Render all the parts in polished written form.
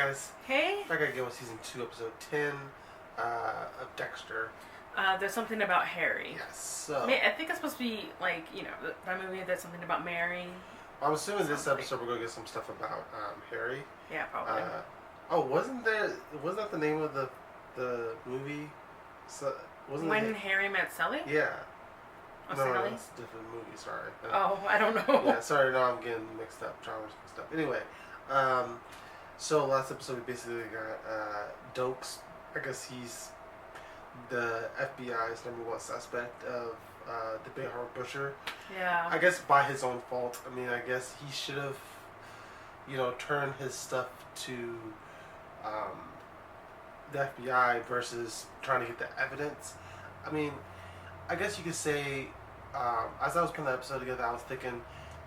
guys. Hey. Back again with season 2, episode 10 of Dexter. There's something about Harry. Yes. So I think it's supposed to be like that movie. There's something about Mary. I'm assuming this episode we're gonna get some stuff about Harry. Yeah, probably. Wasn't that the name of the movie? So wasn't When Harry Met Sally? Yeah. Oh, no, Sally? that's a different movie. Sorry. I don't know. Yeah, sorry. No, I'm getting mixed up. Genres mixed up. Anyway, so last episode we basically got Doakes. I guess he's the FBI's #1 suspect of the Big Heart Butcher. Yeah. I guess by his own fault. I mean, I guess he should have, turned his stuff to the FBI versus trying to get the evidence. I mean, I guess you could say, as I was putting the episode together, I was thinking,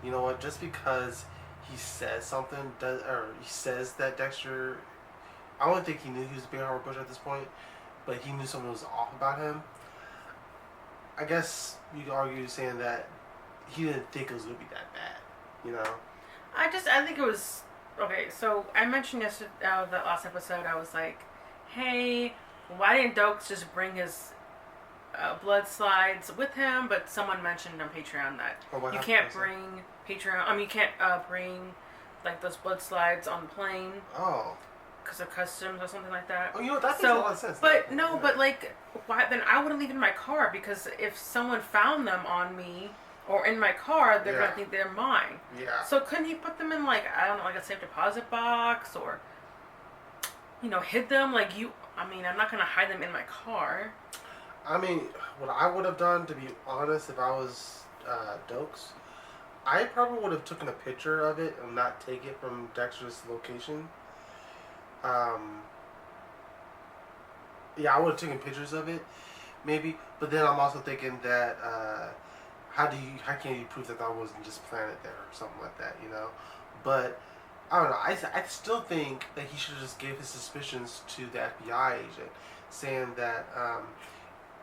you know what, just because he says something, he says that Dexter, I don't think he knew he was a Big Heart Butcher at this point, but he knew something was off about him. I guess you could argue saying that he didn't think it was going to be that bad, I think it was, okay, so I mentioned yesterday, that last episode, I was like, hey, why didn't Doakes just bring his blood slides with him? But someone mentioned on Patreon that you can't bring you can't bring like those blood slides on the plane. Oh. Because of customs or something like that. Oh, that makes a lot of sense. But no, but like, why? Then I wouldn't leave it in my car, because if someone found them on me or in my car, they're gonna think they're mine. Yeah. So couldn't he put them in like, I don't know, like a safe deposit box, or hid them? Like I'm not gonna hide them in my car. I mean, what I would have done, to be honest, if I was Doakes, I probably would have taken a picture of it and not take it from Dexter's location. I would have taken pictures of it, maybe. But then I'm also thinking that how can you prove that wasn't just planted there or something like that, But I don't know. I still think that he should have just gave his suspicions to the FBI agent, saying that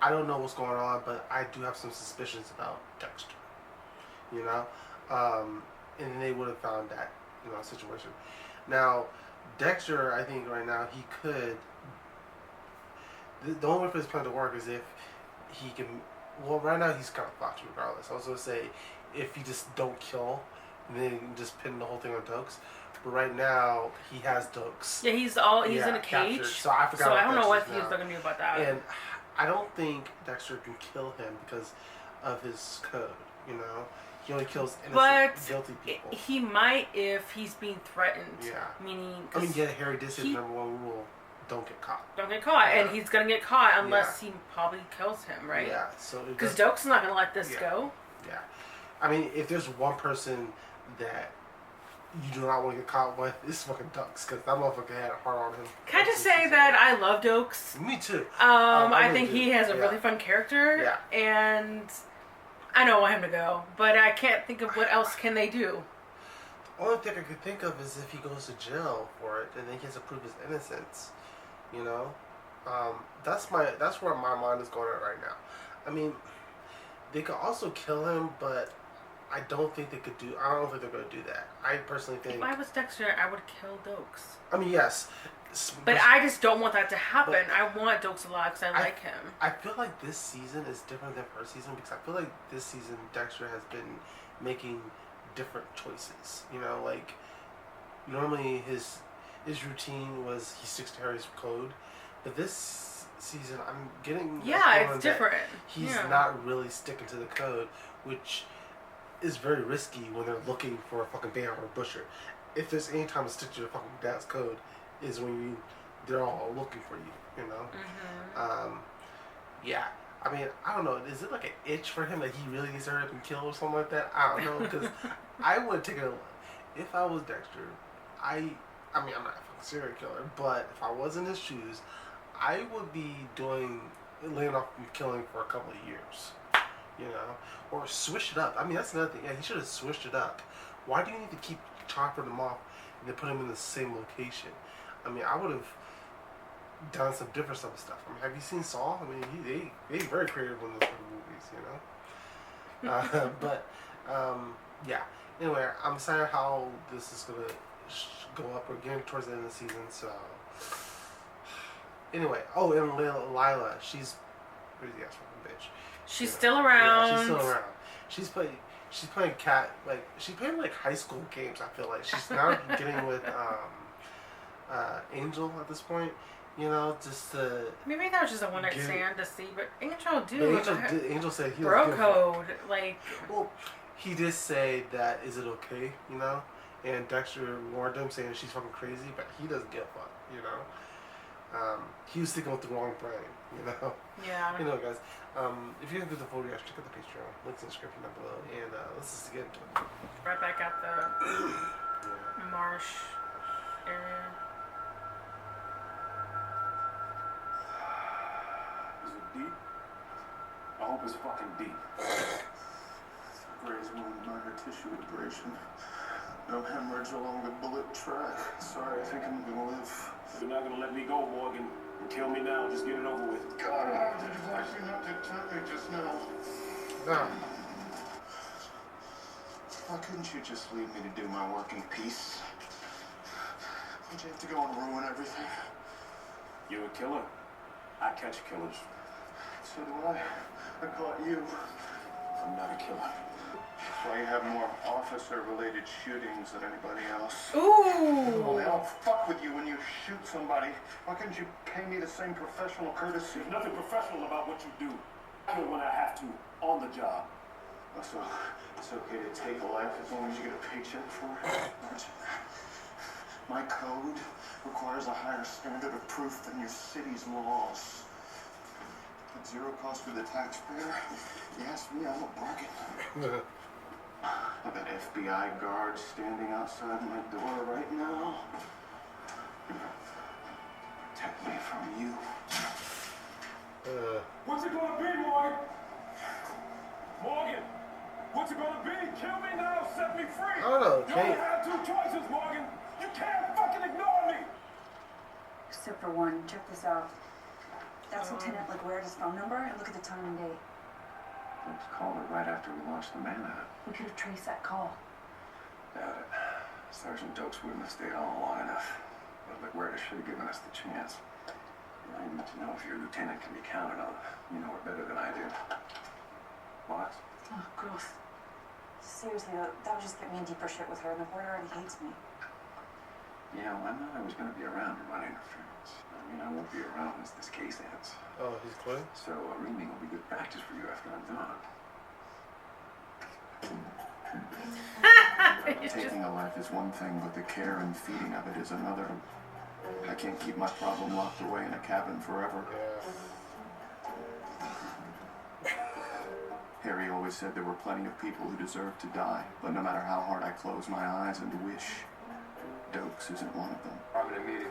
I don't know what's going on, but I do have some suspicions about Dexter, and then they would have found that situation. Now, Dexter, I think right now he could. The only way for this plan to work is if he can. Well, right now he's kind of fucked regardless. I was gonna say if you just don't kill, and then you can just pin the whole thing on Doakes. But right now he has Doakes. Yeah, he's in a cage. Captured. So I forgot. So I don't know what he's gonna do about that. And I don't think Dexter can kill him because of his code. He only kills innocent, guilty people. He might if he's being threatened. Yeah. Meaning. Harry did say the #1 rule: don't get caught. Don't get caught, and he's gonna get caught unless he probably kills him, right? Yeah. So because Doakes is not gonna let this go. Yeah. I mean, if there's one person that you do not want to get caught with, it's fucking Doakes, because that motherfucker had a heart on him. Can I just say that I love Doakes? Me too. I think he has a really fun character. Yeah. And I don't want him to go, but I can't think of what else can they do. The only thing I could think of is if he goes to jail for it, and then he has to prove his innocence. That's where my mind is going at right now. I mean, they could also kill him, but I don't think they're going to do that. I personally think. If I was Dexter, I would kill Doakes. I mean, yes. But I just don't want that to happen. I want Doakes alive because I like him. I feel like this season is different than first season, because I feel like this season Dexter has been making different choices. Like normally his routine was he sticks to Harry's code, but this season I'm getting it's different. He's not really sticking to the code, which is very risky when they're looking for a fucking Big Heart Butcher. If there's any time to stick to the fucking dad's code, is when they're all looking for you. Mm-hmm. Yeah. I mean, I don't know. Is it like an itch for him that he really needs to hurry up and kill or something like that? I don't know, because I would take it. If I was Dexter, I mean, I'm not a fucking serial killer, but if I was in his shoes, I would be laying off from killing for a couple of years, or switch it up. I mean, that's another thing. Yeah, he should have switched it up. Why do you need to keep chopping them off and then put them in the same location? I mean, I would have done some different stuff. I mean, have you seen Saw? I mean, they very creative in those movies, But yeah. Anyway, I'm excited how this is gonna go up. We're getting towards the end of the season, so anyway. Oh, and Lila, she's crazy ass fucking bitch. She's still around. Yeah, she's still around. She's playing cat she's playing like high school games. I feel like she's now getting with Angel at this point. You know, just to maybe that was just a one night stand to see, but Angel, dude, Angel said he bro was code, like. Well, he did say that. Is it okay? You know, and Dexter warned him, saying she's fucking crazy, but he doesn't give a fuck. You know, he was sticking with the wrong brain. You know. Yeah. You know, guys. If you're gonna do the full reaction, check out the Patreon. Links in the description down below, and let's just get into it. Right back at the marsh area. Deep? I hope it's fucking deep. Graze wound, minor tissue abrasion. No hemorrhage along the bullet track. Sorry, I think I'm gonna live. You're not gonna let me go, Morgan. You kill me now, just get it over with. God, how did you actually not to tell me just now? No. Why couldn't you just leave me to do my work in peace? Why'd you have to go and ruin everything? You're a killer. I catch killers. So do I. I caught you. I'm not a killer. Why you have more officer-related shootings than anybody else? Ooh! Well, they don't fuck with you when you shoot somebody. Why couldn't you pay me the same professional courtesy? There's nothing professional about what you do. I kill when I have to, on the job. So it's okay to take a life as long as you get a paycheck for it? My code requires a higher standard of proof than your city's laws. At zero cost for the taxpayer, you ask me, I'm a bargain. I got FBI guards standing outside my door right now. Protect me from you. What's it gonna be, Morgan? Morgan! What's it gonna be? Kill me now, set me free! I don't know, You only have two choices, Morgan! You can't fucking ignore me! Except for one. Check this out. That's Lieutenant LaGuardia's phone number, and look at the time and date. Let's call it right after we launched the manhunt. We could have traced that call. Doubt it. Sergeant Doakes wouldn't have stayed on long enough. But LaGuardia should have given us the chance. I need to know if your lieutenant can be counted on. You know her better than I do. What? Oh, gross. Seriously, that would just get me in deeper shit with her, and the board already hates me. Yeah, well, I know I was going to be around to run interference. I mean, I won't be around as this case ends. Oh, he's clear? So, reaming will be good practice for you after I'm done. Taking a life is one thing, but the care and feeding of it is another. I can't keep my problem locked away in a cabin forever. Yeah. Harry always said there were plenty of people who deserved to die, but no matter how hard I close my eyes and wish, Doakes isn't one of them.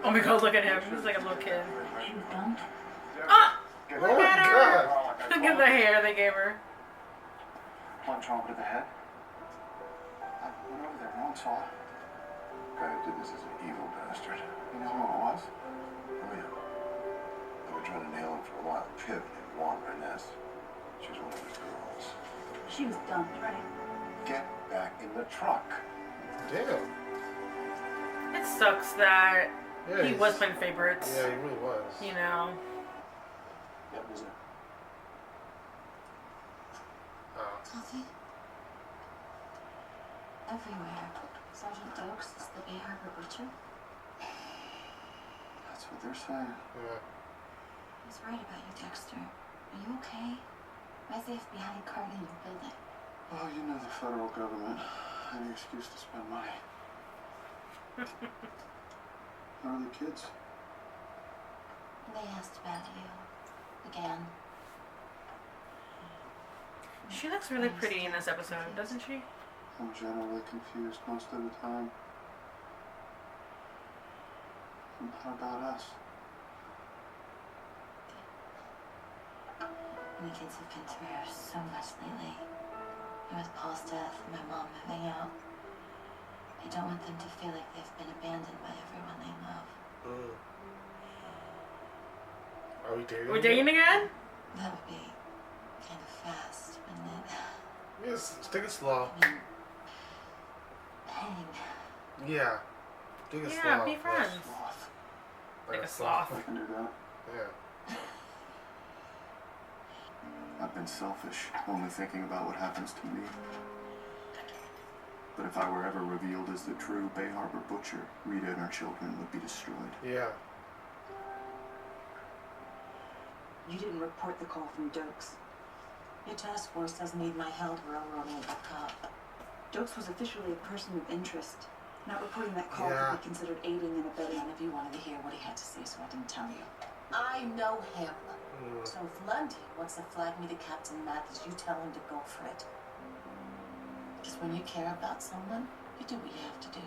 Oh my god, look at him. He's like a little kid. She was done. Ah! Oh Look my at her! god! Look at the hair they gave her. Punch over to the head. I went over there, no one saw it. Guy who did this is an evil bastard. You know who it was? Oh yeah. I've been trying to nail him for a while. Pip named Juan Ernest. She was one of his girls. She was done, right? Get back in the truck. Damn. It sucks that Yeah, he was playing favorites. Yeah, he really was. You know. That was it. Coffee? Everywhere. Sergeant Doakes is the Bay Harbor Butcher. That's what they're saying. Yeah. He's right about you, Dexter. Are you okay? Why's the FBI guarding your building? Oh, you know the federal government. Any excuse to spend money. How are the kids? They asked about you. Again. She looks really pretty in this episode, doesn't she? I'm generally confused most of the time. And how about us? The kids have been through so much lately. And with Paul's death and my mom moving out, I don't want them to feel like they've been abandoned by everyone they love. Are we dating? We're dating again? That would be kind of fast, wouldn't it? Yes, take it slow. I mean, pain. Yeah. Dig a Yeah, sloth. be friends. Sloth. Like a sloth. I can do that. Yeah. I've been selfish, only thinking about what happens to me. But if I were ever revealed as the true Bay Harbor butcher, Rita and her children would be destroyed. Yeah. You didn't report the call from Doakes. Your task force doesn't need my help railroading a cop. Doakes was officially a person of interest. Not reporting that call Yeah. could be considered aiding and abetting. None of you wanted to hear what he had to say, so I didn't tell you. I know him. So if Lundy wants to flag me to Captain Mathis, you tell him to go for it. Because when you care about someone, you do what you have to do.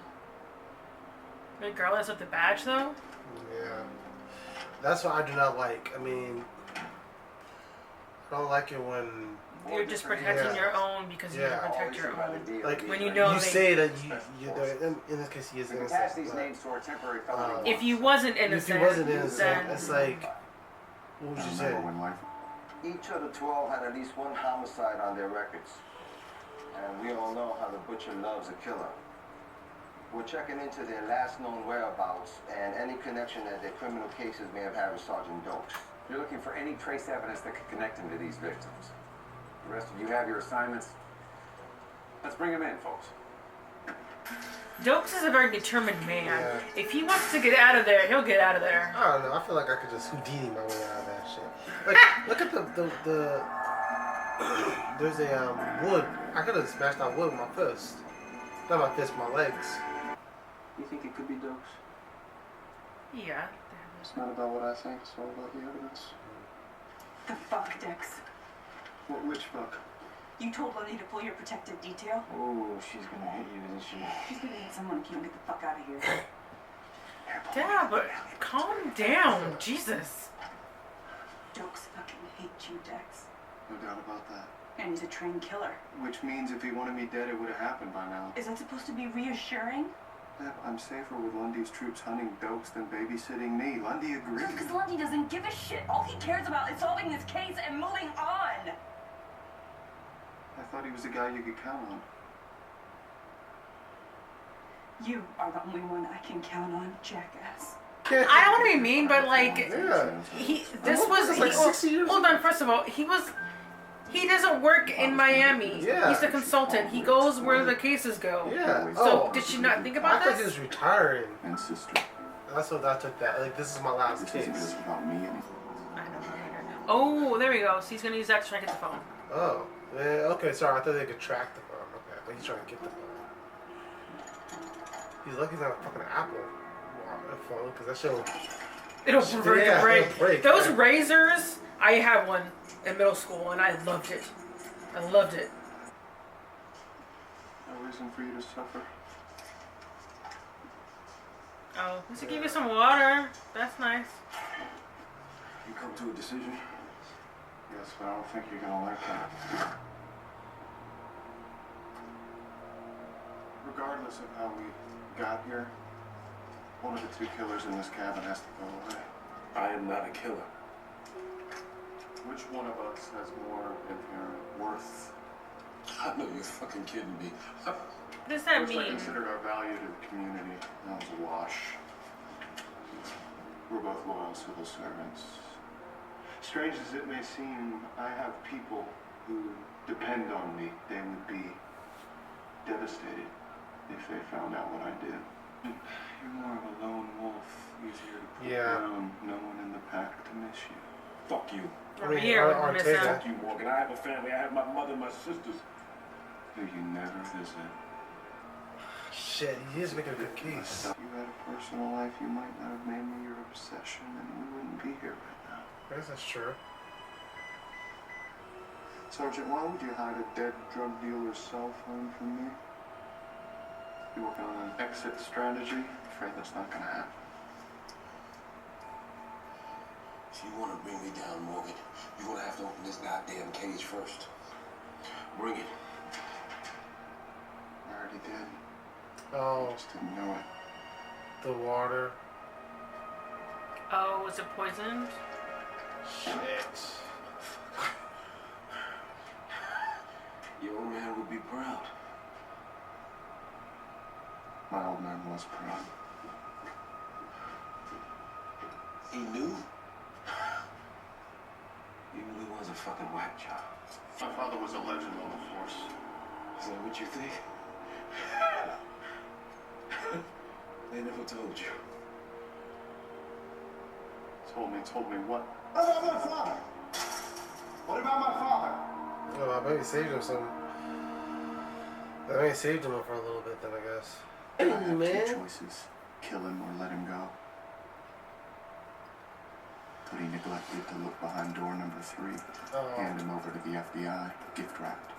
Regardless of the badge, though? Yeah. That's what I do not like. I mean, I don't like it when You're just protecting Yeah. your own because you Yeah. want to protect your own. like When you know you they- say that in this case he is We can pass innocent. these But names to our temporary felony. If you wasn't if innocent, he wasn't innocent, then it's like, what would I you remember say? when life Each of the 12 had at least one homicide on their records. And we all know how the butcher loves a killer. We're checking into their last known whereabouts and any connection that their criminal cases may have had with Sergeant Doakes. You're looking for any trace evidence that could connect him to these victims. The rest of you have your assignments. Let's bring him in, folks. Doakes is a very determined man. Yeah. If he wants to get out of there, he'll get out of there. I don't know. I feel like I could just Houdini my way out of that shit. Like, look at the there's a wood. I could have smashed that wood with my fist. Not my fist, my legs. You think it could be Doakes? Yeah. It's not about what I think, it's all about the evidence. The fuck, Dex? Which fuck? You told Lundy to pull your protective detail? Oh, she's gonna hit you, isn't she? She's gonna hit someone if you don't get the fuck out of here. Yeah, but calm down. Jesus. Doakes fucking hates you, Dex. No doubt about that. And he's a trained killer. Which means if he wanted me dead, it would have happened by now. Is that supposed to be reassuring? Deb, I'm safer with Lundy's troops hunting Doakes than babysitting me. Lundy agreed. Because Lundy doesn't give a shit. All he cares about is solving this case and moving on. I thought he was the guy you could count on. You are the only one I can count on, jackass. I don't want to be mean, but like, Yeah. this was like 60 years hold on. First of all, he doesn't work in Miami. Yeah. He's a consultant. He goes where the cases go. Yeah. So did she not think I about thought he this? was retiring. And sister. That's what I took that. Like, this is my last This isn't case. just about me anymore. I don't know. Oh, there we go. So he's gonna use that to try to get the phone. Oh. Yeah, okay, sorry. I thought they could track the phone. Okay. I think he's trying to get the phone. He's lucky he's not a fucking Apple phone, because that shit will... It'll break. Yeah, break. it'll break, Those yeah. razors, I had one in middle school, and I loved it. I loved it. No reason for you to suffer. Oh, this will give you some water. That's nice. You come to a decision? Yes, but I don't think you're gonna like that. Regardless of how we got here, one of the two killers in this cabin has to go away. I am not a killer. Which one of us has more inherent worth? I know you're fucking kidding me. What does that First, I mean? considered our value to the community. That was a wash. We're both loyal civil servants. Strange as it may seem, I have people who depend on me. They would be devastated if they found out what I did. You're more of a lone wolf, easier to put down. No one in the pack to miss you. Fuck you. Over here, we miss Ortega. him. Fuck you, Morgan. I have a family. I have my mother and my sisters. Who you never visit. Shit, he is making a good case. If you had a personal life, you might not have made me your obsession, and we wouldn't be here right now. I guess that's true. Sergeant, why would you hide a dead drug dealer's cell phone from me? You working on an exit strategy? Afraid that's not gonna happen. If you want to bring me down, Morgan, you're going to have to open this goddamn cage first. Bring it. I already did. Oh, I just didn't know it. the water. Oh, was it poisoned? Shit. Your old man would be proud. My old man was proud. He knew? He really was a fucking whack job. My father was a legend on the force. Is that what you think? They never told you. Told me what? What about my father? What about my father? Oh, I maybe saved him some. I maybe saved him for a little bit then, I guess. I Hey, had two man. choices. Kill him or let him go. But he neglected to look behind door number 3. Hand him over to the FBI, gift wrapped.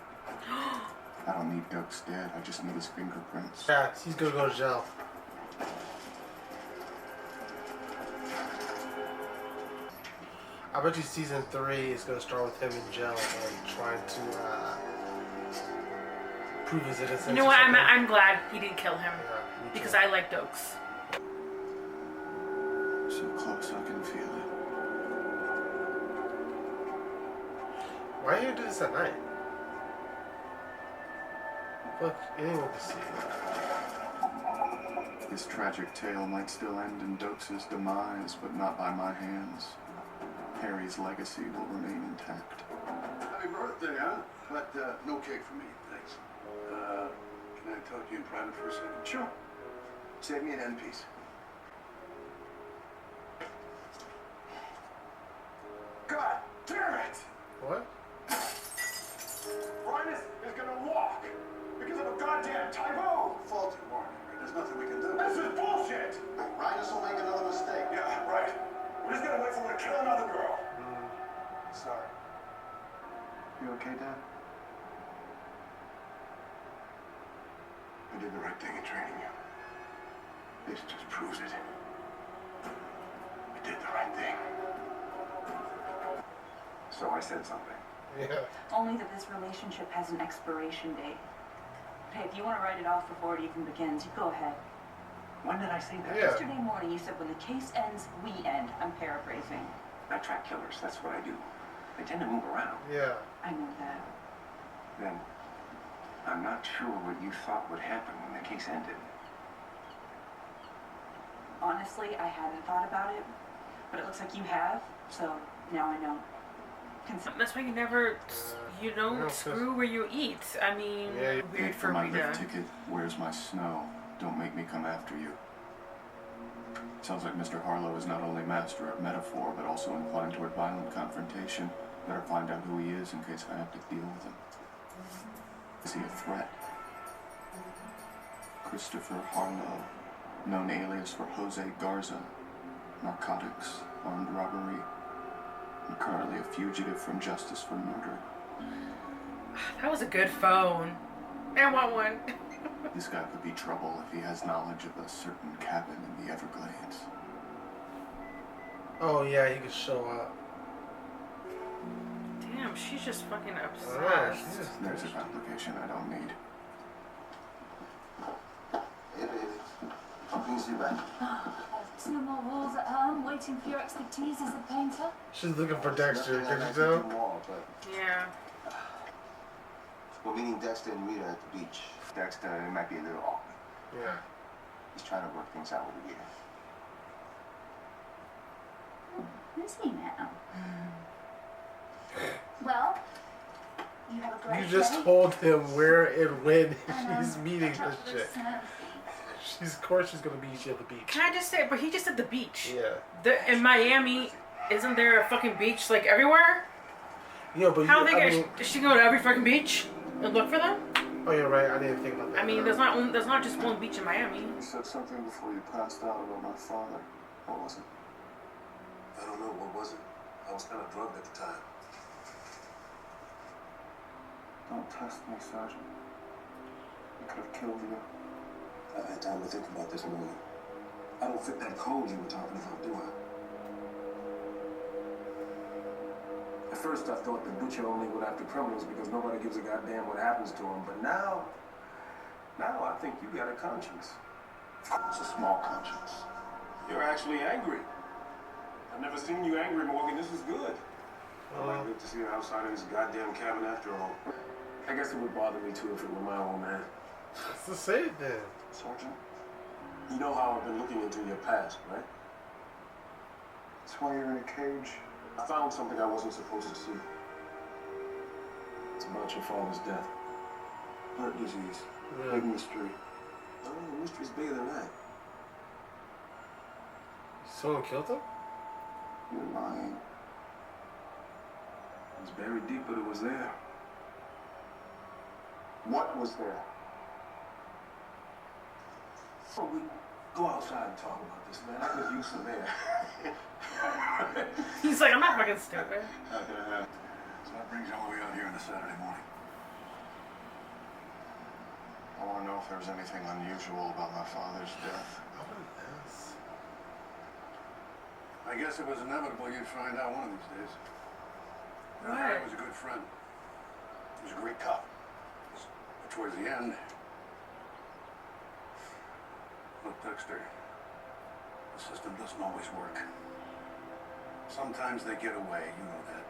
I don't need Doakes dead, I just need his fingerprints. Yeah, he's gonna go to jail. I bet you season 3 is gonna start with him in jail and trying to prove his innocence. You know what? I'm glad he didn't kill him Yeah, me too. because I like Doakes. So close I can feel it. Why do you do this at night? Look, anyone can see it. This tragic tale might still end in Doakes' demise, but not by my hands. Harry's legacy will remain intact. Happy birthday, huh? But no cake for me, thanks. Can I talk to you in private for a second? Sure. Save me an end piece. God damn it! What? Rhinus is gonna walk because of a goddamn typo! Faulty warning. There's nothing we can do. This is bullshit! Rhinus will make another mistake. Yeah, right. We're just gonna wait for him to kill another girl. Sorry. You okay, Dad? I did the right thing in training you. This just proves it. I did the right thing. So I said something. Yeah. Only that this relationship has an expiration date. Hey, if you want to write it off before it even begins, you go ahead. When did I say that? Yeah. Yesterday morning, you said when the case ends, we end. I'm paraphrasing. I track killers, that's what I do. They tend to move around. Yeah. I know that. Then, I'm not sure what you thought would happen when the case ended. Honestly, I hadn't thought about it, but it looks like you have, so now I know. That's why you don't Yeah, screw where you eat. I mean, Yeah, you- weird Paid for for my me to. lift ticket. Where's my snow? Don't make me come after you. Sounds like Mr. Harlow is not only master of metaphor, but also inclined toward violent confrontation. Better find out who he is in case I have to deal with him. Is he a threat? Christopher Harlow, known alias for Jose Garza, narcotics, armed robbery, and currently a fugitive from justice for murder. That was a good phone. I want one. This guy could be trouble if he has knowledge of a certain cabin in the Everglades. Oh yeah, he could show up. Damn, she's just fucking Oh, obsessed. she's just There's a complication I don't need. Hey, baby. How can you see back? Two more walls at home, waiting for your expertise as a painter. She's looking for Dexter. Nothing Can I you like to tell? do more, but Yeah. we're meeting Dexter and Rita at the beach. Dexter, it might be a little awkward. Yeah. He's trying to work things out with Rita. Who's he now? Well, you have a great You just day. told him where and when And, she's meeting catch this up with chick. us, Of course she's gonna meet you at the beach. Can I just say, but he just said the beach. Yeah. In Miami, isn't there a fucking beach like everywhere? Yeah, but How you, they I gonna? mean, Does she go to every fucking beach and look for them? oh, you're right. I didn't think about that. I mean, there's not just one beach in Miami. You said something before you passed out about my father. What was it? I don't know, what was it? I was kind of drugged at the time. Don't test me, Sergeant. He could have killed you. I've had time to think about this morning. I don't fit that code you were talking about, do I? At first I thought the butcher only went after criminals because nobody gives a goddamn what happens to them. But now I think you got a conscience. It's a small conscience. You're actually angry. I've never seen you angry, Morgan. This is good. I might live to see her outside of this goddamn cabin after all. I guess it would bother me too if it were my own man. It's the same then. Sergeant, You know how I've been looking into your past, right? That's why you're in a cage. I found something I wasn't supposed to see. It's about your father's death. Heart disease. Big mystery. No, the mystery's bigger than that. Someone killed him? You're lying. It was buried deep, but it was there. What was there? So we go outside and talk about this, man. I could use some air. He's like, I'm not fucking stupid. Not gonna happen. So that brings you all the way out here on a Saturday morning. I want to know if there was anything unusual about my father's death. I guess it was inevitable you'd find out one of these days. Your Right. dad was a good friend. He was a great cop. But towards the end, look, Dexter, the system doesn't always work. Sometimes they get away, you know that.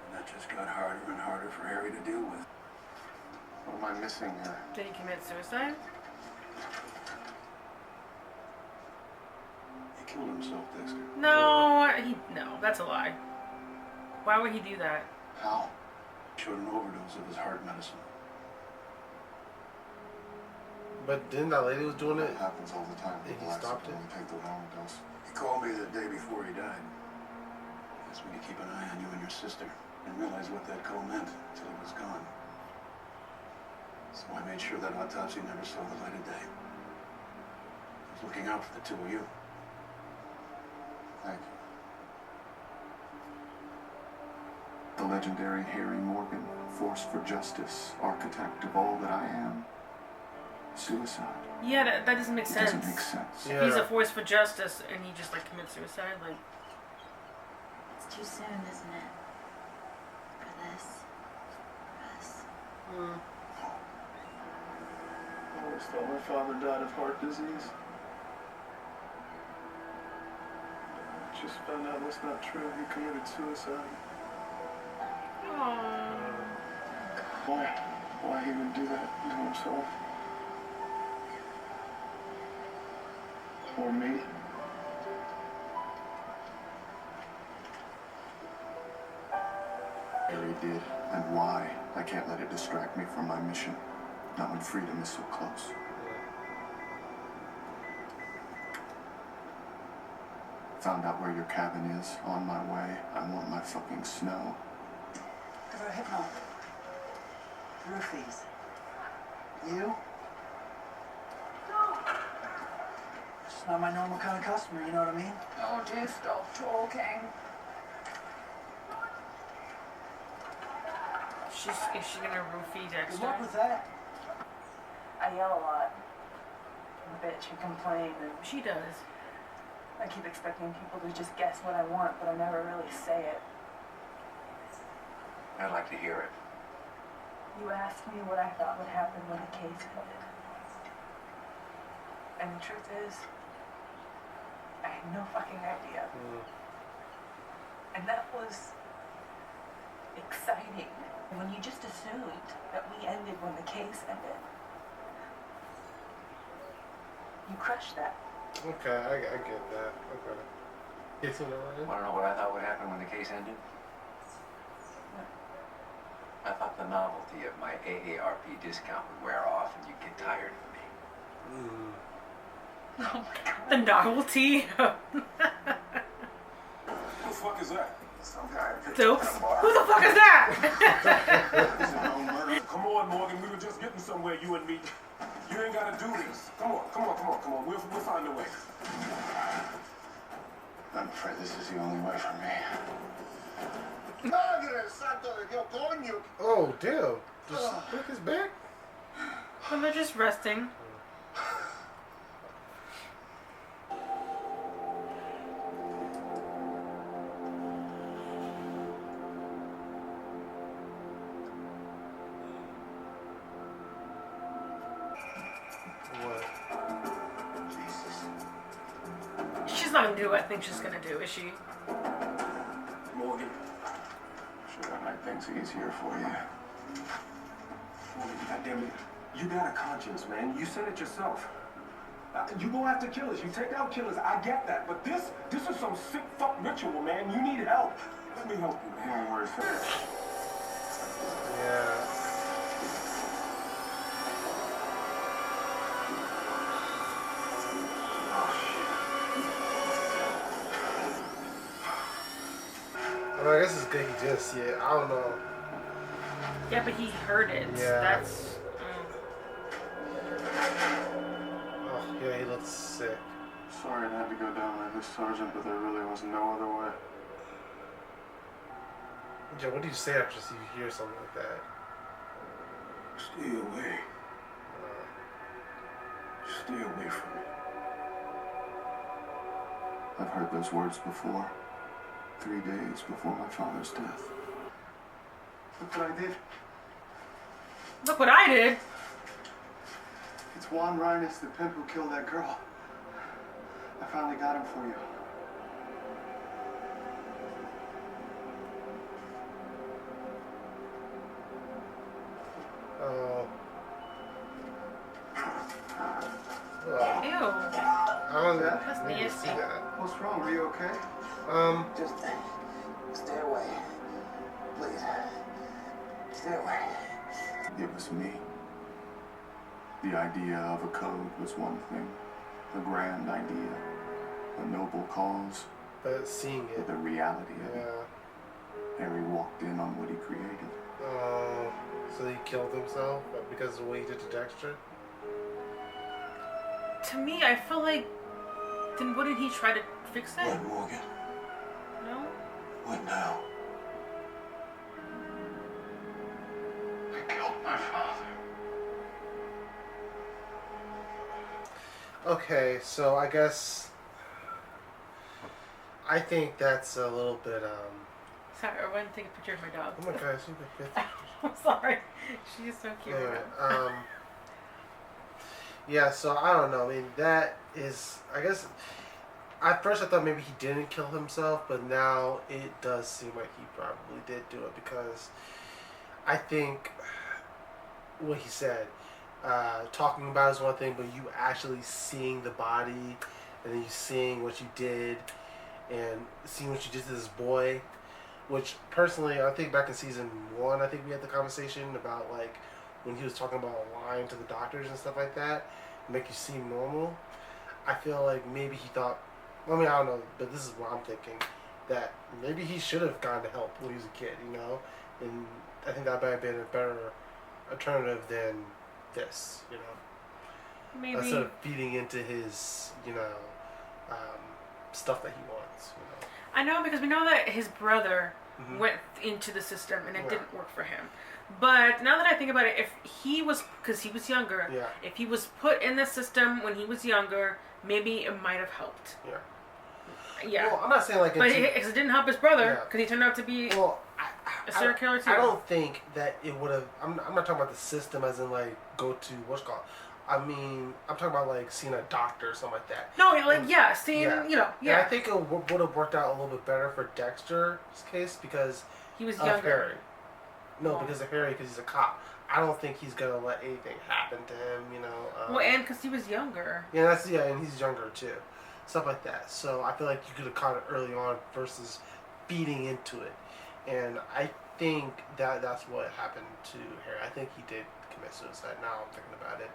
And that just got harder and harder for Harry to deal with. What am I missing here? Did he commit suicide? He killed himself, Dexter. No, no, that's a lie. Why would he do that? How? Showed an overdose of his heart medicine. But then that lady was doing it. It happens all the time. And he People stopped it? accidentally take the wrong dose. He called me the day before he died. Asked me to keep an eye on you and your sister. Didn't realize what that call meant until he was gone. So I made sure that autopsy never saw the light of day. I was looking out for the two of you. Thank you. The legendary Harry Morgan, force for justice, architect of all that I am. Suicide. Yeah, that doesn't make It sense. doesn't make sense. Yeah. He's a force for justice, and he just like commits suicide. Like, It's too soon, isn't it? For this. For us. I always thought my father died of heart disease. Just found out that's not true. He committed suicide. aww. Why he would do that to himself? Or me? Harry did, and why? I can't let it distract me from my mission. Not when freedom is so close. Found out where your cabin is. On my way. I want my fucking snow. Give her a hypno. Roofies. You? Just not my normal kind of customer, you know what I mean? Oh, just stop talking. Is she gonna roofie Dexter? Good luck with that. I yell a lot. I bitch and complain, and She does. I keep expecting people to just guess what I want, but I never really say it. I'd like to hear it. You asked me what I thought would happen when the case ended. And the truth is, I had no fucking idea. And that was exciting. When you just assumed that we ended when the case ended. You crushed that. Okay, I get that. Okay. It's in the line. Want to know what I thought would happen when the case ended? I thought the novelty of my AARP discount would wear off and you'd get tired of me. Oh my god. The novelty. Who the fuck is that? Some guy. Doakes? Who the fuck is that? Come on, Morgan. We were just getting somewhere, you and me. You ain't gotta do this. Come on. We'll find a way. I'm afraid this is the only way for me. Oh, damn. Did she break his back? Well, they're just resting. What? She's not gonna do what I think she's gonna do, is she? Morgan. Sure, that make things easier for you. Morgan, goddammit. You got a conscience, man. You said it yourself. You go after killers, you take out killers, I get that. But this is some sick fuck ritual, man. You need help. Let me help you, man. Don't worry, Phil. Yeah. I mean, I guess it's good he didn't see it. I don't know. Yeah, but he heard it. Yeah. That's. Oh, yeah, he looks sick. Sorry it had to go down like this, Sergeant, but there really was no other way. Yeah, what do you say after you hear something like that? Stay away. Stay away from me. I've heard those words before. 3 days before my father's death. Look what I did. Look what I did. It's Juan Reines, the pimp who killed that girl. I finally got him for you. Oh. Ew. I don't know. That's Maybe nasty. see that. What's wrong? Are you okay? Just stay away. Please. Stay away. It was me. The idea of a code was one thing. The grand idea. A noble cause. But seeing But it. the reality of it. Yeah. Harry walked in on what he created. Oh. So he killed himself because of what he did to Dexter? To me, I feel like. Then wouldn't he try to fix it? What, Morgan? No? What now? I killed my father. Okay, so I guess I think that's a little bit Sorry, I went to take a picture of my dog. oh my gosh, you got 50. I'm sorry. She's so cute. Anyway, yeah, so I don't know. I mean, that is, I guess, at first I thought maybe he didn't kill himself, but now it does seem like he probably did do it because I think what he said, talking about is one thing, but you actually seeing the body and then you seeing what you did and seeing what you did to this boy, which personally, I think back in season 1, I think we had the conversation about like when he was talking about lying to the doctors and stuff like that, make you seem normal. I feel like maybe he thought, I mean, I don't know, but this is what I'm thinking, that maybe he should have gone to help when he was a kid, you know? And I think that might have been a better alternative than this, you know? Maybe. Instead of feeding into his, you know, stuff that he wants, you know? I know because we know that his brother went into the system and it Yeah. didn't work for him. But now that I think about it, if he was, because he was younger, Yeah. if he was put in the system when he was younger, maybe it might have helped. Yeah. Yeah. Well, I'm not saying like But into- it didn't help his brother Yeah. because he turned out to be well, a serial killer too. I don't think that it would have. I'm not talking about the system as in like go to what's it called. I mean, I'm talking about like seeing a doctor or something like that. No, like And- yeah, seeing you know, And yeah. I think it would have worked out a little bit better for Dexter's case because He was of younger. Harry. No, Oh. because of Harry, because he's a cop. I don't think he's gonna let anything happen to him. You know. Well, and because he was younger. Yeah, and he's younger too, stuff like that. So I feel like you could have caught it early on versus feeding into it, and I think that that's what happened to Harry. I think he did commit suicide. Now I'm thinking about it,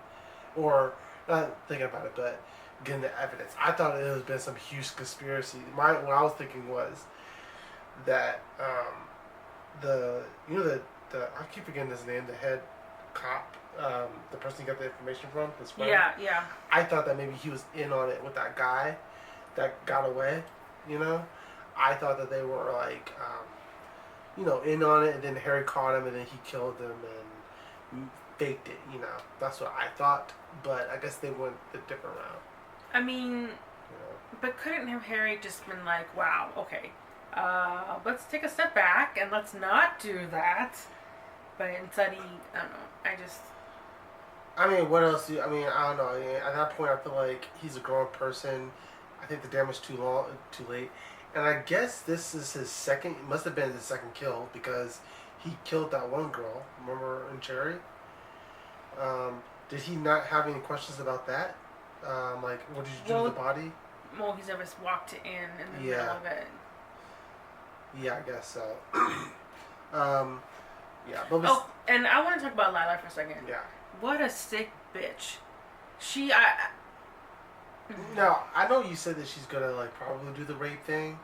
or not thinking about it, but getting the evidence. I thought it had been some huge conspiracy. What I was thinking was that the I keep forgetting his name, the head cop, the person he got the information from, his friend. Yeah, yeah. I thought that maybe he was in on it with that guy that got away, you know? I thought that they were like, you know, in on it, and then Harry caught him, and then he killed him and faked it, you know? That's what I thought, but I guess they went a different route, I mean, you know? but couldn't have Harry just been like, wow, okay, let's take a step back and let's not do that. But instead he, I don't know, I mean, what else I don't know. At that point, I feel like he's a grown person. I think the damage too late. And I guess this is his second, it must have been his second kill because he killed that one girl, remember, in Cherry? Did he not have any questions about that? Like, what did you do to the body? Well, he's never walked in the middle of it. Yeah, I guess so. Yeah. But and I want to talk about Lila for a second. Yeah. What a sick bitch. Now, I know you said that she's gonna like probably do the rape thing.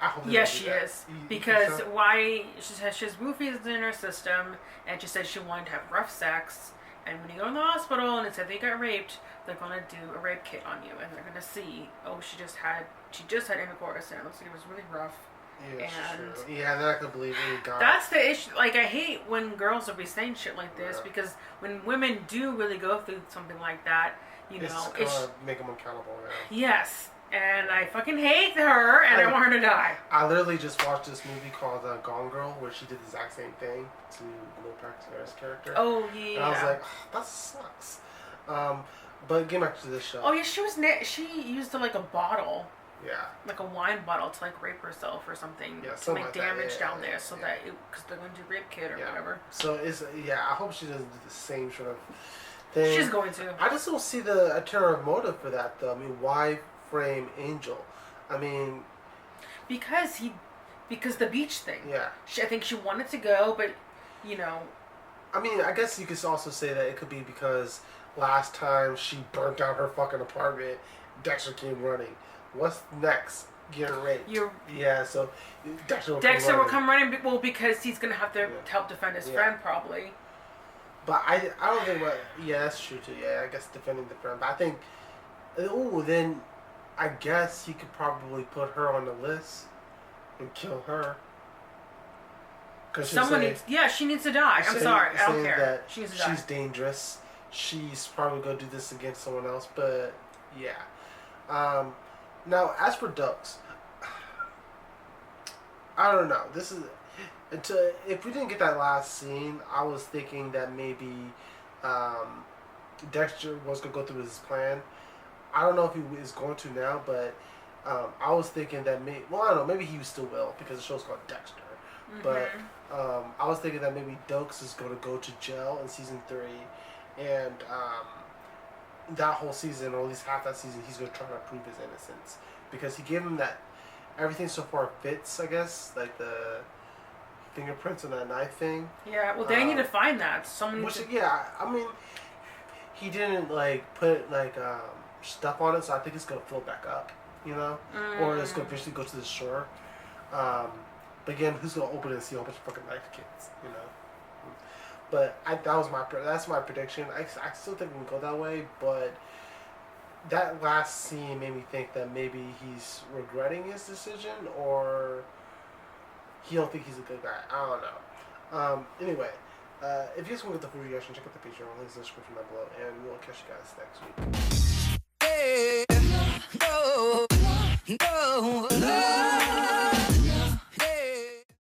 I hope. Yes, she is. Because why? She has roofies in her system, and she said she wanted to have rough sex. And when you go in the hospital and it said they got raped, they're gonna do a rape kit on you, and they're gonna see, oh, she just had intercourse, and it looks like it was really rough. Yeah, and yeah, they're not gonna believe any guy. That's the issue. Like, I hate when girls will be saying shit like this because when women do really go through something like that, it's gonna make them accountable. Yeah. Yes, and I fucking hate her, and I want her to die. I literally just watched this movie called Gone Girl, where she did the exact same thing to Will Paxton's character. Oh yeah. And I was like, oh, that sucks. But getting back to this show. Oh yeah, she used like a bottle. Yeah. Like a wine bottle to like rape herself or something. Yeah, to make like damage down there, so that because they're going to do rape kit or whatever. So I hope she doesn't do the same sort of thing. She's going to. I just don't see the alternative motive for that though. I mean, why frame Angel? I mean, because the beach thing. Yeah. I think she wanted to go, but I mean, I guess you could also say that it could be because last time she burnt down her fucking apartment, Dexter came running. What's next? Getting raped. Yeah, so Dexter will come running. Well, because he's gonna have to help defend his friend probably. But I don't think that's true too. Yeah, I guess defending the friend. But I think, then I guess he could probably put her on the list and kill her. She needs to die. I'm sorry, I don't care. She needs to die. She's dangerous. She's probably gonna do this against someone else. But yeah. Now, as for Doakes, I don't know. If we didn't get that last scene, I was thinking that maybe Dexter was going to go through his plan. I don't know if he is going to now, but I was thinking that I don't know, maybe he still will because the show's called Dexter. Mm-hmm. But I was thinking that maybe Doakes is going to go to jail in season 3, and that whole season, or at least half that season, he's going to try to prove his innocence. Because he gave him that, everything so far fits, I guess, like the fingerprints on that knife thing. Yeah, well, they need to find that. Yeah, I mean, he didn't, like, put, like, stuff on it, so I think it's going to float back up, or it's going to eventually go to the shore. But again, who's going to open it and see a whole bunch of fucking knife kits, But that's my prediction. I still think we can go that way, but that last scene made me think that maybe he's regretting his decision, or he don't think he's a good guy. I don't know. Anyway, if you guys want to get the full reaction, check out the Patreon. Links in the description down below, and we'll catch you guys next week.